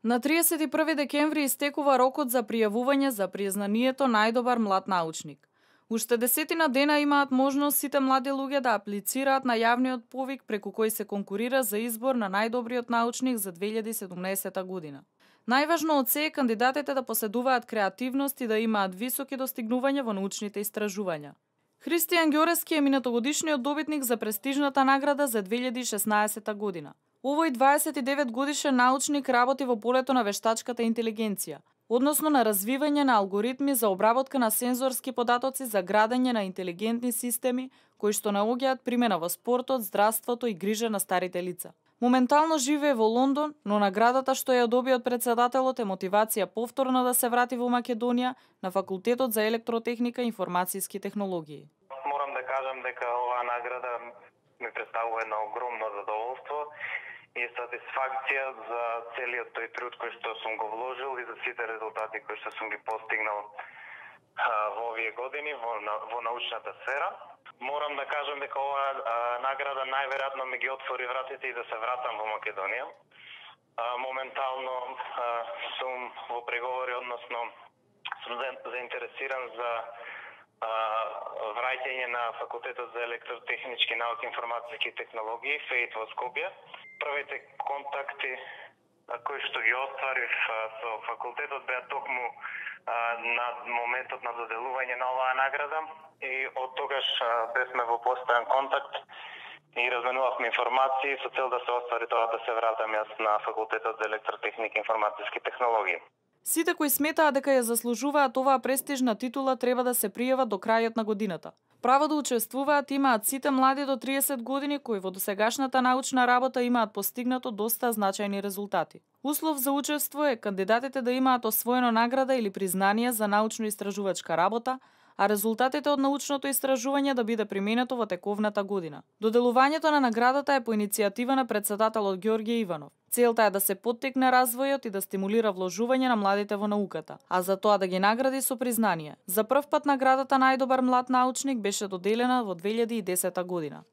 На 31 декември истекува рокот за пријавување за признанието најдобар млад научник. Уште 10 дена имаат можност сите млади луѓе да аплицираат на јавниот повик преку кој се конкурира за избор на најдобриот научник за 2017 година. Најважно од се е кандидатите да поседуваат креативност и да имаат високи достигнувања во научните истражувања. Христијан Ѓорески е минатогодишниот добитник за престижната награда за 2016 година. Овој 29 годишен научник работи во полето на вештачката интелигенција, односно на развивање на алгоритми за обработка на сензорски податоци за градење на интелигентни системи кои што наоѓаат примена во спортот, здравството и грижа на старите лица. Моментално живее во Лондон, но наградата што ја доби од председателот е мотивација повторно да се врати во Македонија на Факултетот за електротехника и информацијски технологии. Морам да кажам дека оваа награда ми представува едно огромно задоволство и сатисфакција за целиот тој труд кој што сум го вложил и за сите резултати кои што сум ги постигнал во овие години во научната сфера. Морам да кажам дека оваа награда најверојатно ми ги отвори вратите и да се вратам во Македонија. Моментално сум во преговори, односно сум заинтересиран за враќање на Факултетот за електротехнички науки и информацијски технологии ФЕИТ во Скопје. Првите контакти кои што ги остварив со факултетот беа токму на моментот на доделување на оваа награда и од тогаш бевме во постојан контакт и разменувавме информации со цел да се оствари тоа да се вратам јас на Факултетот за електротехника и информацијски технологии. Сите кои сметаат дека ја заслужуваат оваа престижна титула треба да се пријават до крајот на годината. Право да учествуваат имаат сите млади до 30 години кои во досегашната научна работа имаат постигнато доста значајни резултати. Услов за учество е кандидатите да имаат освоено награда или признание за научно-истражувачка работа, а резултатите од научното истражување да биде применето во тековната година. Доделувањето на наградата е по иницијатива на председателот Ѓорѓе Иванов. Целта е да се поттикне развојот и да стимулира вложување на младите во науката, а за тоа да ги награди со признание. За прв пат наградата најдобар млад научник беше доделена во 2010 година.